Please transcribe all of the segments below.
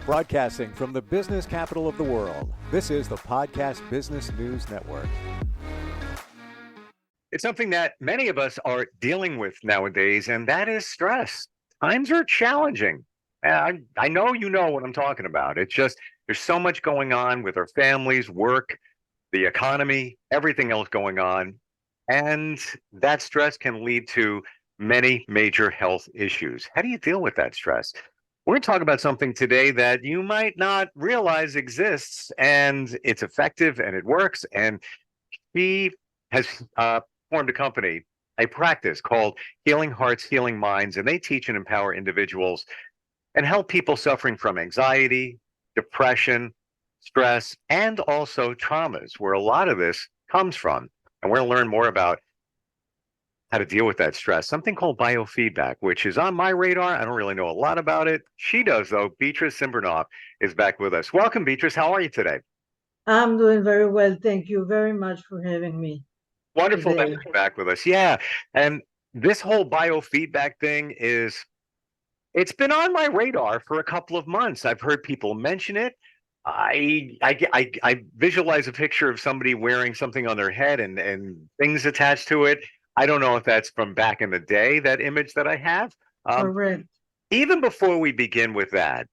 Broadcasting from the business capital of the world, this is the Podcast Business News Network. It's something that many of us are dealing with nowadays, and that is stress. Times are challenging. I know you know what I'm talking about. It's just there's so much going on with our families, work, the economy, everything else going on. And that stress can lead to many major health issues. How do you deal with that stress? We're going to talk about something today that you might not realize exists, and it's effective and it works. And she has formed a company, a practice called Healing Hearts, Healing Minds, and they teach and empower individuals and help people suffering from anxiety, depression, stress, and also traumas, where a lot of this comes from. And we're going to learn more about how to deal with that stress, something called biofeedback, which is on my radar. I don't really know a lot about it. She does, though. Beatriz Cymberknopf is back with us. Welcome, Beatriz. How are you today? I'm doing very well. Thank you very much for having me. Wonderful today. that you're back with us. Yeah. And this whole biofeedback thing it's been on my radar for a couple of months. I've heard people mention it. I visualize a picture of somebody wearing something on their head and things attached to it. I don't know if that's from back in the day, that image that I have. Correct. Even before we begin with that,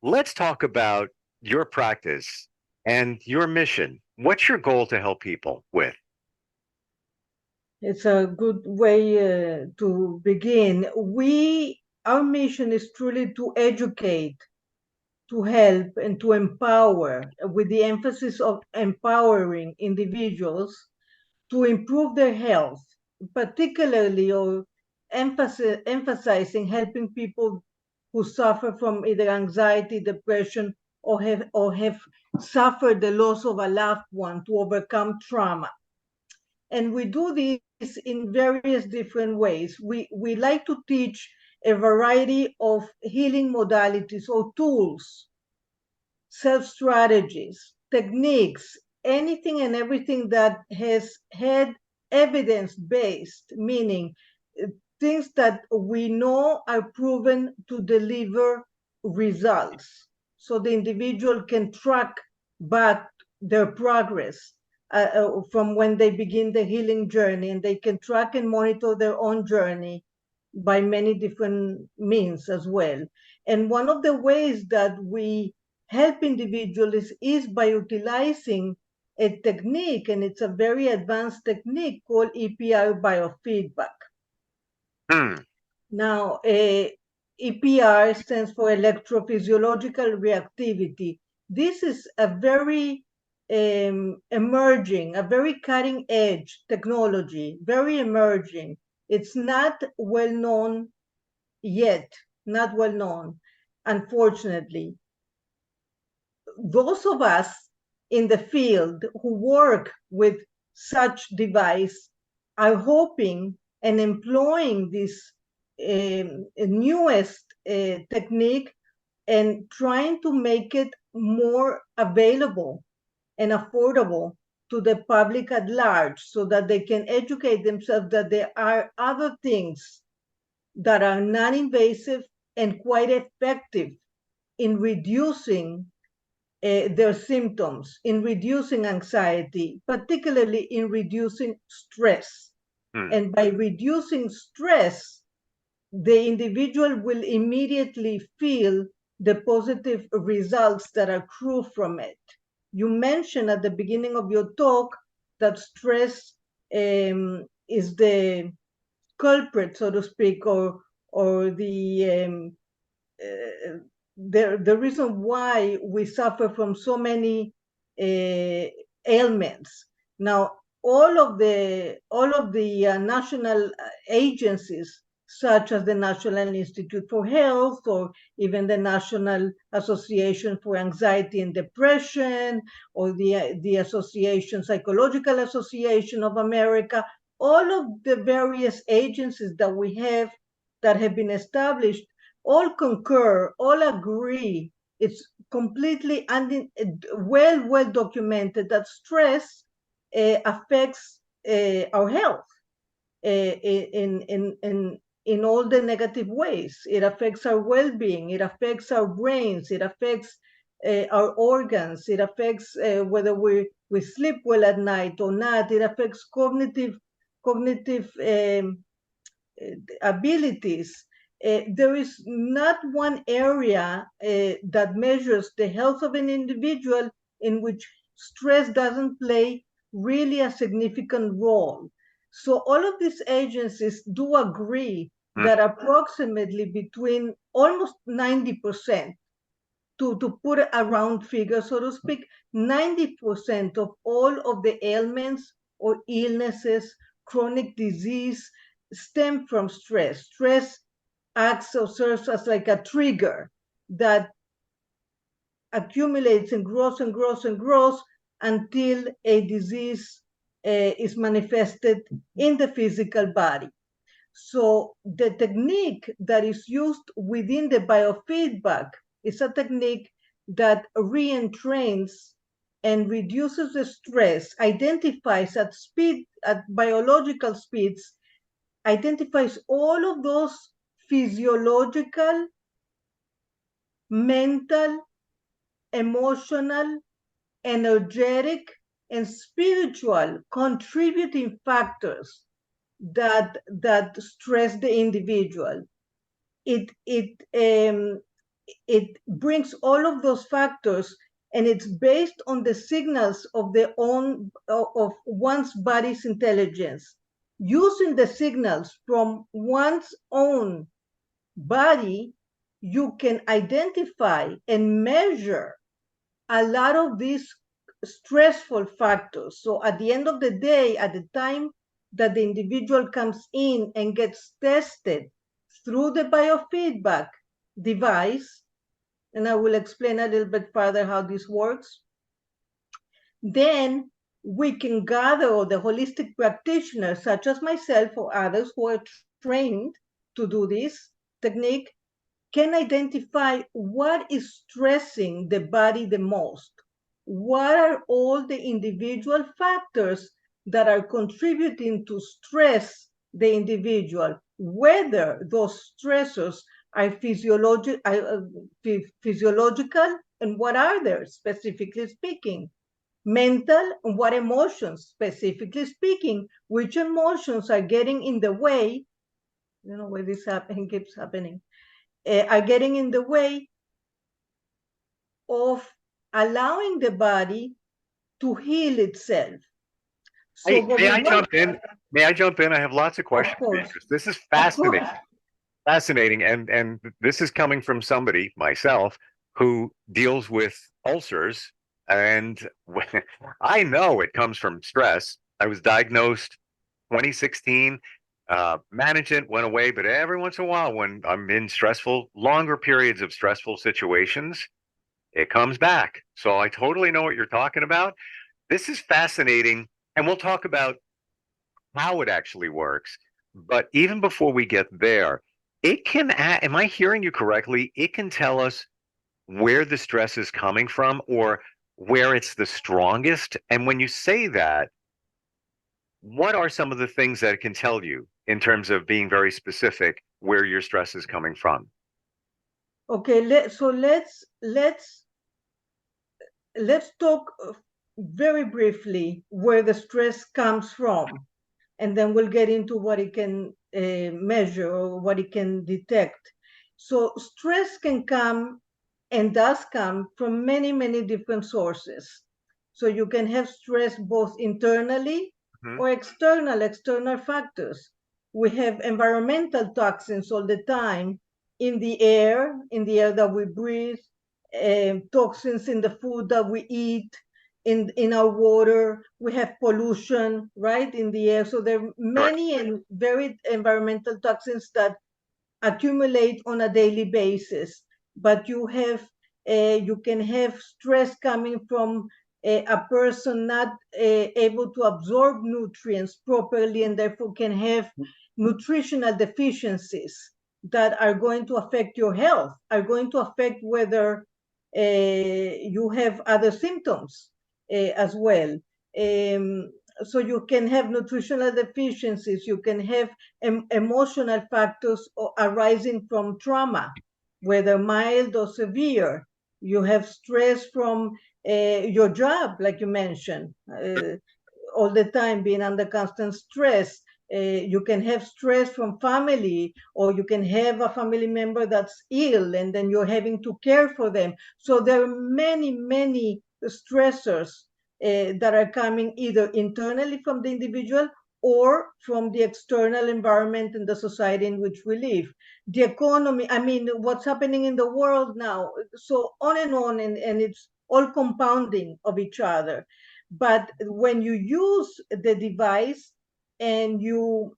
let's talk about your practice and your mission. What's your goal to help people with? It's a good way to begin. Our mission is truly to educate, to help, and to empower, with the emphasis of empowering individuals to improve their health, particularly or emphasizing helping people who suffer from either anxiety, depression, or have suffered the loss of a loved one to overcome trauma. And we do this in various different ways. We like to teach a variety of healing modalities or tools, self-strategies, techniques, anything and everything that has had evidence-based, meaning things that we know are proven to deliver results. So the individual can track back their progress from when they begin the healing journey, and they can track and monitor their own journey by many different means as well. And one of the ways that we help individuals is by utilizing a technique, and it's a very advanced technique called EPR biofeedback. Now, EPR stands for electrophysiological reactivity. This is a very emerging, a very cutting edge technology, very emerging. It's not well known yet, not well known, unfortunately. Those of us in the field who work with such device are hoping and employing this newest technique and trying to make it more available and affordable to the public at large, so that they can educate themselves that there are other things that are non-invasive and quite effective in reducing their symptoms, in reducing anxiety, particularly in reducing stress. And by reducing stress, the individual will immediately feel the positive results that accrue from it. You mentioned at the beginning of your talk that stress is the culprit, so to speak, or the reason why we suffer from so many ailments. Now, all of the national agencies, such as the National Institute for Health, or even the National Association for Anxiety and Depression, or the Association, Psychological Association of America, all of the various agencies that we have that have been established, all concur, all agree. It's completely well documented that stress affects our health in in all the negative ways. It affects our well-being, it affects our brains, it affects our organs, it affects whether we sleep well at night or not, it affects cognitive abilities. There is not one area that measures the health of an individual in which stress doesn't play really a significant role. So all of these agencies do agree that approximately between almost 90%, to put a round figure, so to speak, 90% of all of the ailments or illnesses, chronic disease, stem from stress. Stress acts or serves as like a trigger that accumulates and grows and grows and grows until a disease is manifested in the physical body. So the technique that is used within the biofeedback is a technique that re-entrains and reduces the stress, identifies at biological speeds, identifies all of those physiological, mental, emotional, energetic, and spiritual contributing factors that stress the individual. It brings all of those factors, and it's based on the signals of one's body's intelligence. Using the signals from one's own body, you can identify and measure a lot of these stressful factors. So at the end of the day, at the time that the individual comes in and gets tested through the biofeedback device, and I will explain a little bit further how this works, then we can gather, or the holistic practitioners, such as myself or others who are trained to do this technique, can identify what is stressing the body the most. What are all the individual factors that are contributing to stress the individual, whether those stressors are physiological, and what are they, specifically speaking? Mental, and what emotions, specifically speaking, which emotions are getting in the way, where this keeps happening, are getting in the way of allowing the body to heal itself. So Hey, may I jump in? May I jump in? I have lots of questions. This is fascinating. Fascinating. And this is coming from somebody, myself, who deals with ulcers. And I know it comes from stress. I was diagnosed 2016. Management went away, but every once in a while, when I'm in longer periods of stressful situations, it comes back. So I totally know what you're talking about. This is fascinating. And we'll talk about how it actually works. But even before we get there, it can, am I hearing you correctly? It can tell us where the stress is coming from or where it's the strongest. And when you say that, what are some of the things that it can tell you in terms of being very specific where your stress is coming from? Okay, let's talk very briefly where the stress comes from, and then we'll get into what it can measure or what it can detect. So stress can come and does come from many, many different sources. So you can have stress both internally or external factors. We have environmental toxins all the time in the air that we breathe, toxins in the food that we eat, in our water. We have pollution, right, in the air. So there are many and varied environmental toxins that accumulate on a daily basis. But you can have stress coming from a person not able to absorb nutrients properly, and therefore can have nutritional deficiencies that are going to affect your health, are going to affect whether you have other symptoms as well. so you can have nutritional deficiencies, you can have emotional factors arising from trauma, whether mild or severe. You have stress from your job, like you mentioned, all the time being under constant stress. You can have stress from family, or you can have a family member that's ill and then you're having to care for them. So there are many, many stressors that are coming either internally from the individual or from the external environment and the society in which we live. The economy, I mean, what's happening in the world now, so on, and it's all compounding of each other. But when you use the device and you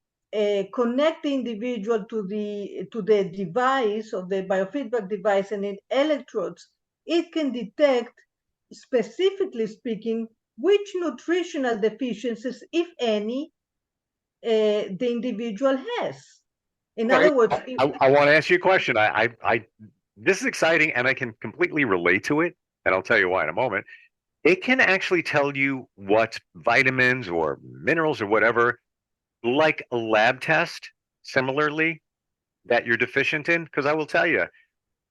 connect the individual to the device, of the biofeedback device, and in electrodes, it can detect, specifically speaking, which nutritional deficiencies, if any, the individual has. In Right. other words, I want to ask you a question. This is exciting, and I can completely relate to it, and I'll tell you why in a moment. It can actually tell you what vitamins or minerals or whatever, like a lab test, similarly, that you're deficient in. Because I will tell you,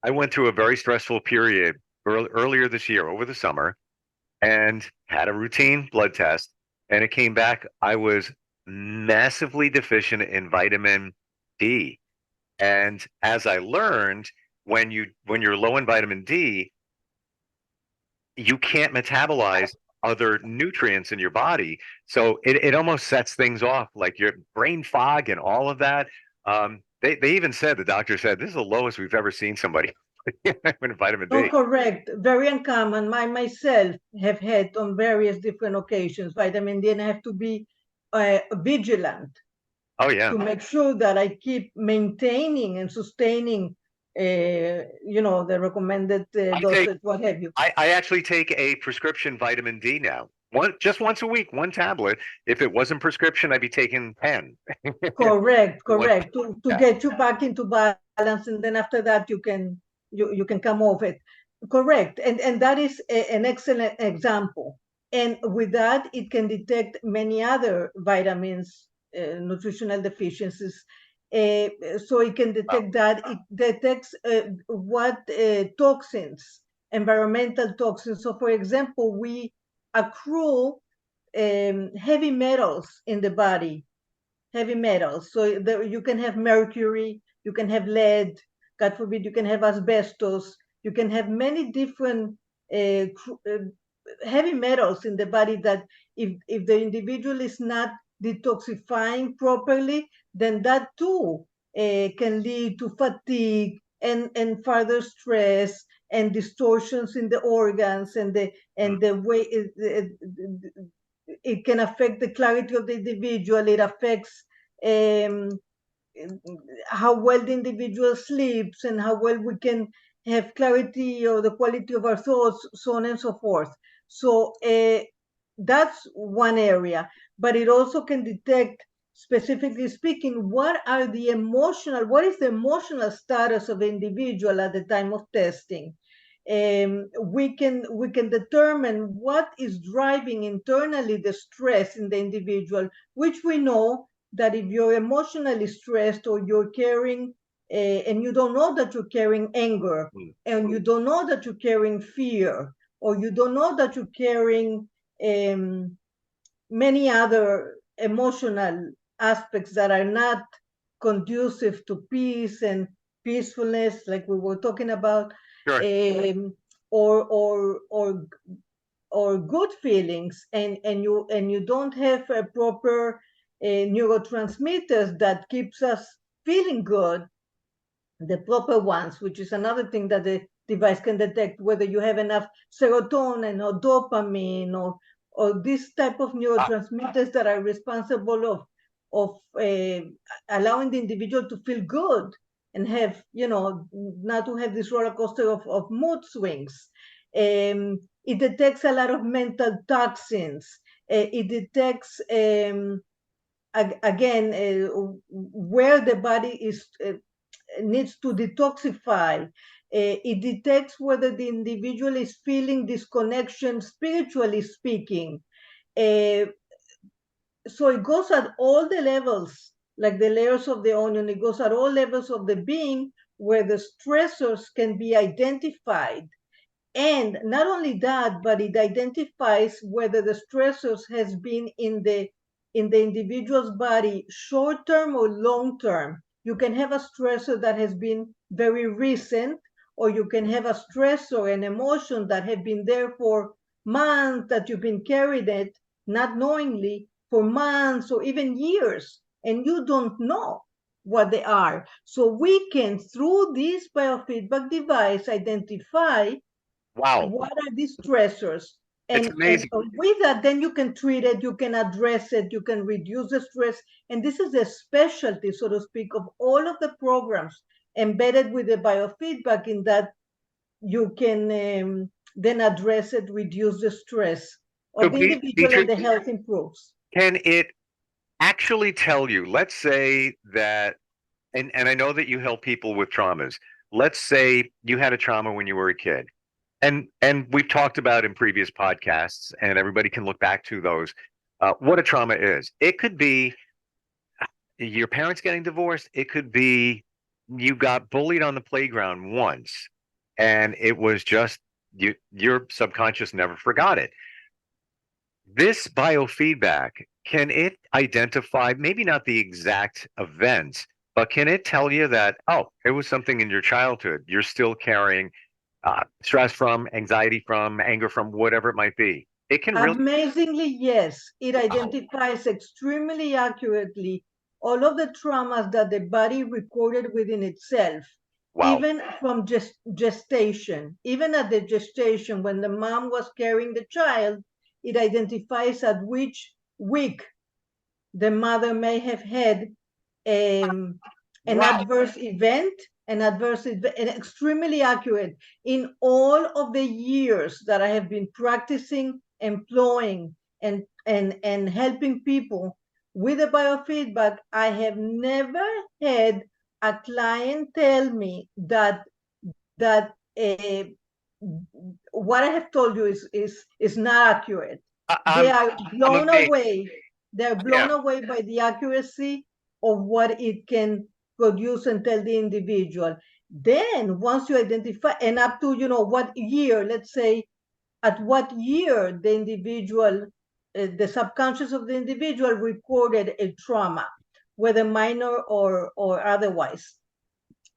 I went through a very stressful period earlier this year over the summer and had a routine blood test, and it came back I was massively deficient in vitamin D. And as I learned, when you're low in vitamin D, you can't metabolize other nutrients in your body. So it almost sets things off, like your brain fog and all of that. They even said, the doctor said, this is the lowest we've ever seen somebody with vitamin oh, D. correct. Very uncommon. Myself have had on various different occasions vitamin D, and I have to be vigilant Oh yeah. to make sure that I keep maintaining and sustaining, the recommended dosage, what have you. I actually take a prescription vitamin D now. Just once a week, one tablet. If it wasn't prescription, I'd be taking 10. Correct, One- correct. To yeah. get you back into balance, and then after that you can come off it. Correct, and that is an excellent example. And with that, it can detect many other vitamins, nutritional deficiencies. So it can detect that. It detects what toxins, environmental toxins. So, for example, we accrue heavy metals in the body, heavy metals. So you can have mercury, you can have lead, God forbid, you can have asbestos, you can have many different heavy metals in the body that if the individual is not detoxifying properly, then that too can lead to fatigue and further stress and distortions in the organs, and the way it can affect the clarity of the individual. It affects um, how well the individual sleeps and how well we can have clarity or the quality of our thoughts, so on and so forth. So that's one area, but it also can detect, specifically speaking, what is the emotional status of the individual at the time of testing. We can determine what is driving internally the stress in the individual, which we know that if you're emotionally stressed, or you're carrying and you don't know that you're carrying anger, and you don't know that you're carrying fear, or you don't know that you're carrying many other emotional aspects that are not conducive to peace and peacefulness, like we were talking about, Sure. or good feelings, and you don't have a proper neurotransmitters that keeps us feeling good, the proper ones, which is another thing that the device can detect, whether you have enough serotonin or dopamine, or this type of neurotransmitters that are responsible of allowing the individual to feel good and have, not to have this roller coaster of mood swings. It detects a lot of mental toxins. It detects, again, where the body needs to detoxify. It detects whether the individual is feeling disconnection, spiritually speaking. so it goes at all the levels, like the layers of the onion. It goes at all levels of the being where the stressors can be identified. And not only that, but it identifies whether the stressors has been in the individual's body short term or long term. You can have a stressor that has been very recent, or you can have a stressor, an emotion that have been there for months, that you've been carrying it not knowingly for months or even years, and you don't know what they are. So we can, through this biofeedback device, identify Wow, what are these stressors. it's And amazing. with that, then you can treat it, you can address it, you can reduce the stress. And this is a specialty, so to speak, of all of the programs embedded with the biofeedback, in that you can then address it, reduce the stress So, of the individual, Beatriz, and the health improves. can it actually tell you, let's say that, and I know that you help people with traumas. Let's say you had a trauma when you were a kid. And we've talked about in previous podcasts, and everybody can look back to those, what a trauma is. It could be your parents getting divorced. It could be you got bullied on the playground once, and it was just your subconscious never forgot it. This biofeedback, can it identify maybe not the exact events, but can it tell you that, oh, it was something in your childhood you're still carrying stress from, anxiety from, anger from, whatever it might be? It can really. Amazingly, yes, it Wow. identifies extremely accurately all of the traumas that the body recorded within itself, Wow. even from gestation, even at the gestation, when the mom was carrying the child, it identifies at which week the mother may have had um, an Wow. adverse event, and extremely accurate. In all of the years that I have been practicing, employing, and helping people with the biofeedback, I have never had a client tell me that what I have told you is not accurate. I, They I'm are I'm blown amazed. away. They're blown Yeah. away by the accuracy of what it can produce and tell the individual. Then once you identify, and up to what year, let's say at what year the individual, the subconscious of the individual recorded a trauma, whether minor or otherwise.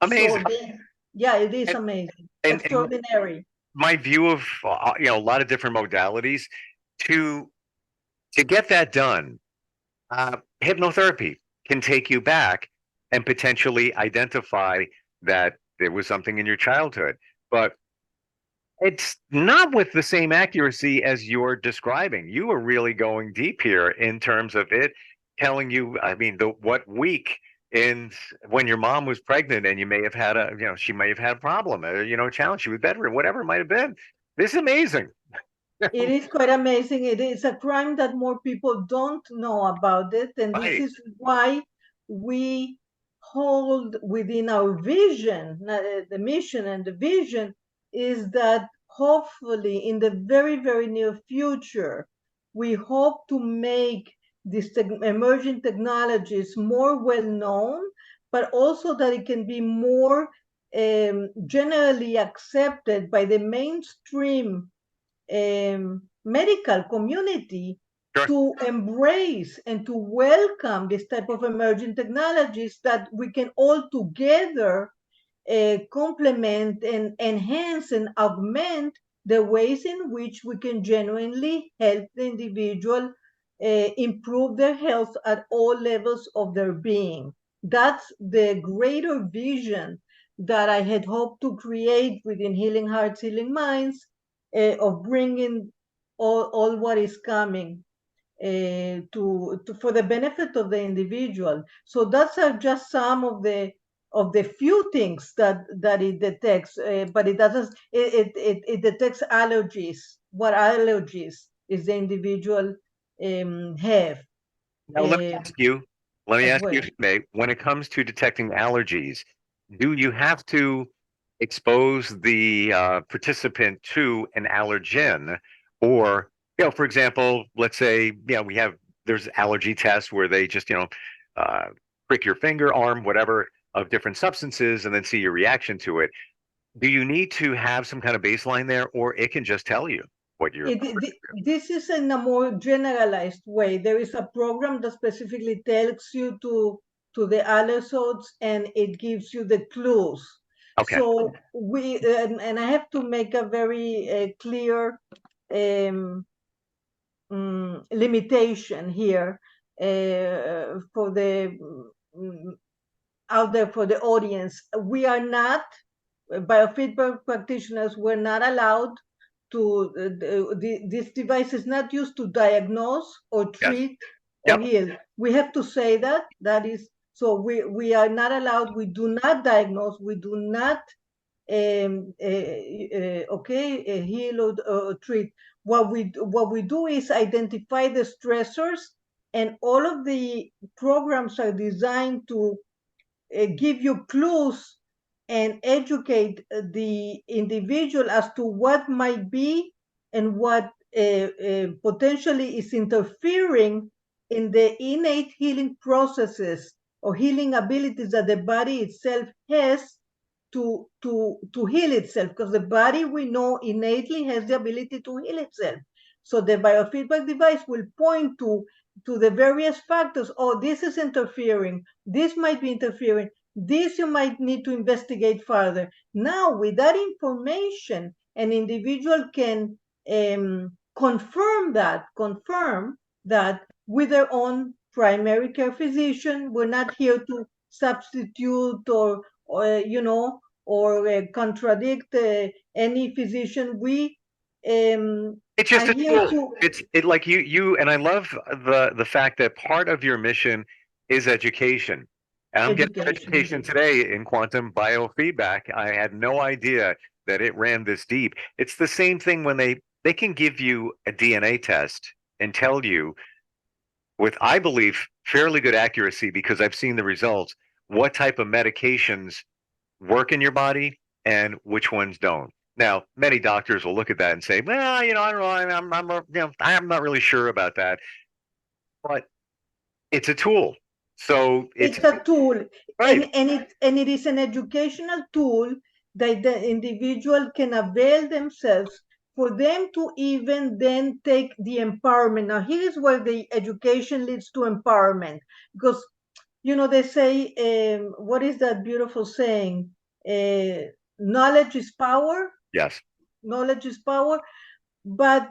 So Amazing. then, yeah, it is And, amazing, and extraordinary. my view of a lot of different modalities to get that done. Hypnotherapy can take you back and potentially identify that there was something in your childhood, but it's not with the same accuracy as you're describing. You are really going deep here in terms of it telling you, I mean, the what week in when your mom was pregnant and you may have had she may have had a problem, challenge, she was bedridden, whatever it might have been. This is amazing. It is quite amazing. It is a crime that more people don't know about it. And this Right. is why we hold within our vision, the mission and the vision is that hopefully in the very, very near future, we hope to make these emerging technologies more well known, but also that it can be more generally accepted by the mainstream medical community Sure. to embrace and to welcome this type of emerging technologies, that we can all together complement and enhance and augment the ways in which we can genuinely help the individual improve their health at all levels of their being. That's the greater vision that I had hoped to create within Healing Hearts, Healing Minds, of bringing all what is coming to for the benefit of the individual. So that's just some of the few things that it detects, but it doesn't. It detects allergies. What allergies is the individual have Now let me ask you, as well. if you may, when it comes to detecting allergies, do you have to expose the participant to an allergen, or for example, let's say we have there's allergy tests where they just, prick your finger, arm, whatever, of different substances and then see your reaction to it. Do you need to have some kind of baseline there, or it can just tell you what you're? This is in a more generalized way. There is a program that specifically tells you to the allergens, and it gives you the clues. Okay. So we and I have to make a very clear limitation here for the out there for the audience. We are not biofeedback practitioners. We're not allowed to. This device is not used to diagnose or treat or heal. We have to say that. That is so. We are not allowed. We do not diagnose. We do not heal or treat. What we do is identify the stressors, and all of the programs are designed to give you clues and educate the individual as to what might be and what potentially is interfering in the innate healing processes or healing abilities that the body itself has to heal itself, because the body, we know, innately has the ability to heal itself. So the biofeedback device will point to the various factors. Oh, this is interfering. This might be interfering. This you might need to investigate further. Now, with that information, an individual can confirm that with their own primary care physician. We're not here to substitute or contradict any physician. We It's just a tool. It's like you and I love the fact that part of your mission is education. And I'm getting education today in quantum biofeedback. I had no idea that it ran this deep. It's the same thing when they can give you a DNA test and tell you with, I believe, fairly good accuracy, because I've seen the results, what type of medications work in your body and which ones don't. Now, many doctors will look at that and say, "Well, I don't know, I'm not really sure about that." But it's a tool. So it's a tool, right? and it is an educational tool that the individual can avail themselves for them to even then take the empowerment. Now, here's where the education leads to empowerment, because they say, what is that beautiful saying? Knowledge is power. Yes. Knowledge is power, but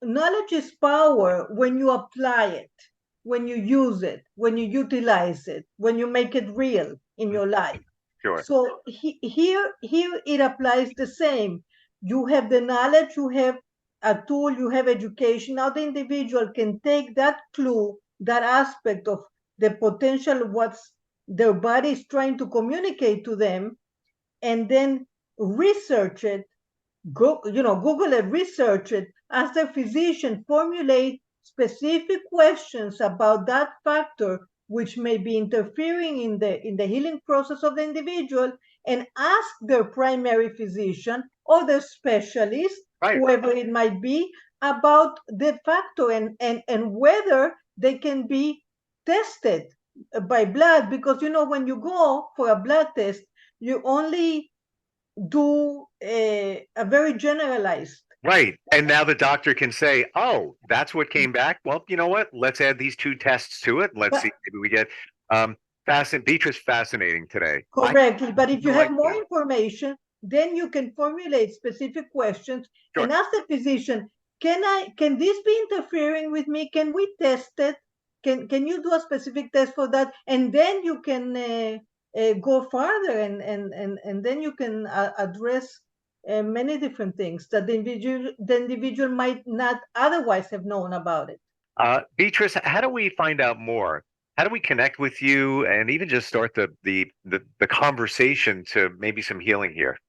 knowledge is power when you apply it, when you use it, when you utilize it, when you make it real in your life. Sure. So here it applies the same. You have the knowledge, you have a tool, you have education. Now the individual can take that clue, that aspect of the potential, what's their body is trying to communicate to them, and then research it, Google it, research it, ask their physician, formulate specific questions about that factor which may be interfering in the healing process of the individual, and ask their primary physician or their specialist, whoever it might be, about the factor and whether they can be tested by blood. Because when you go for a blood test, you only do a very generalized. Right. And now the doctor can say, "Oh, that's what came back. Well, you know what? Let's add these 2 tests to it. Let's see, maybe we get Beatriz, fascinating today." Correctly. But if you have more information, then you can formulate specific questions and ask the physician, can this be interfering with me? Can we test it? Can you do a specific test for that? And then you can go further, and then you can address many different things that the individual might not otherwise have known about it. Beatriz, how do we find out more? How do we connect with you and even just start the conversation to maybe some healing here?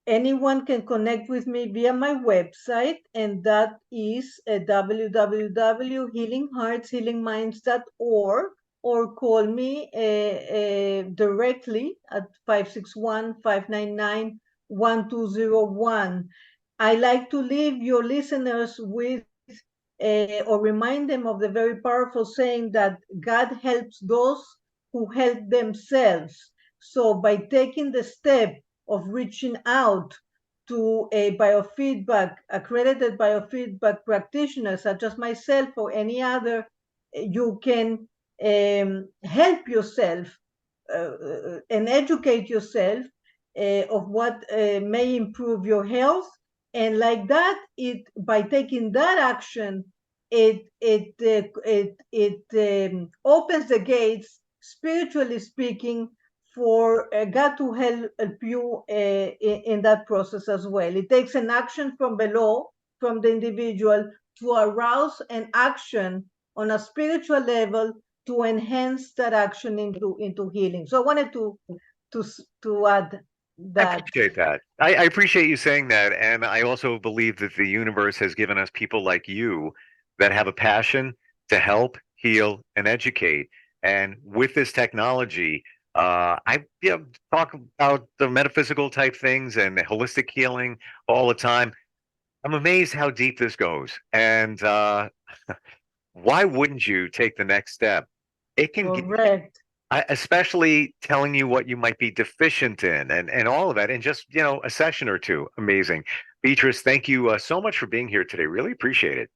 Anyone can connect with me via my website, and that is www.healingheartshealingminds.org, or call me directly at 561-599-1201. I like to leave your listeners with or remind them of the very powerful saying that God helps those who help themselves. So by taking the step of reaching out to a accredited biofeedback practitioner such as myself or any other, you can help yourself and educate yourself of what may improve your health. And like that, by taking that action, it opens the gates, spiritually speaking, for God to help you in that process as well. It takes an action from below, from the individual, to arouse an action on a spiritual level to enhance that action into healing. So I wanted to add I that. appreciate that. I appreciate you saying that. And I also believe that the universe has given us people like you that have a passion to help, heal, and educate. And with this technology, I talk about the metaphysical type things and holistic healing all the time. I'm amazed how deep this goes. And why wouldn't you take the next step? It can get, Correct. especially telling you what you might be deficient in and all of that in just, a session or two. Amazing. Beatriz, thank you so much for being here today. Really appreciate it.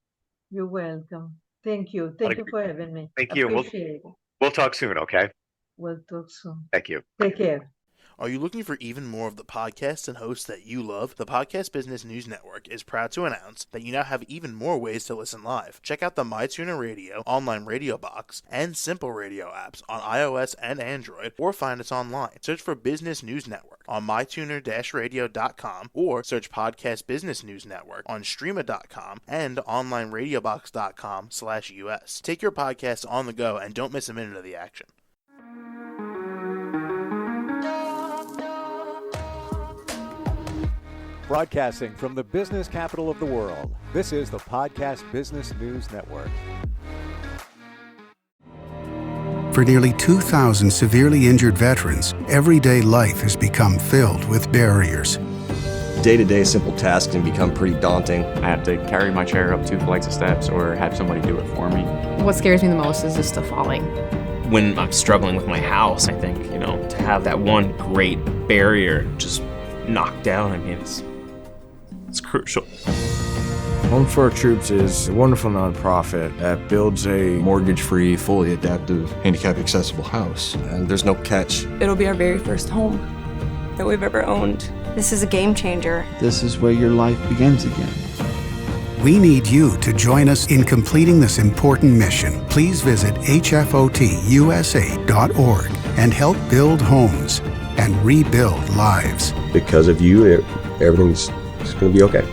You're welcome. Thank you. Thank you for having me. Thank you. Appreciate it. We'll talk soon, okay? We'll talk soon. Thank you. Take care. Are you looking for even more of the podcasts and hosts that you love? The Podcast Business News Network is proud to announce that you now have even more ways to listen live. Check out the MyTuner Radio, online radio box, and Simple Radio apps on iOS and Android, or find us online. Search for Business News Network on mytuner-radio.com, or search Podcast Business News Network on streama.com and onlineradiobox.com/US. Take your podcast on the go and don't miss a minute of the action. Broadcasting from the business capital of the world, this is the Podcast Business News Network. For nearly 2,000 severely injured veterans, everyday life has become filled with barriers. Day-to-day simple tasks can become pretty daunting. I have to carry my chair up 2 flights of steps or have somebody do it for me. What scares me the most is just the falling. When I'm struggling with my house, I think, to have that one great barrier just knocked down, it's crucial. Home for Our Troops is a wonderful nonprofit that builds a mortgage-free, fully adaptive, handicap-accessible house. And there's no catch. It'll be our very first home that we've ever owned. This is a game changer. This is where your life begins again. We need you to join us in completing this important mission. Please visit hfotusa.org and help build homes and rebuild lives. Because of you, everything's going to be okay.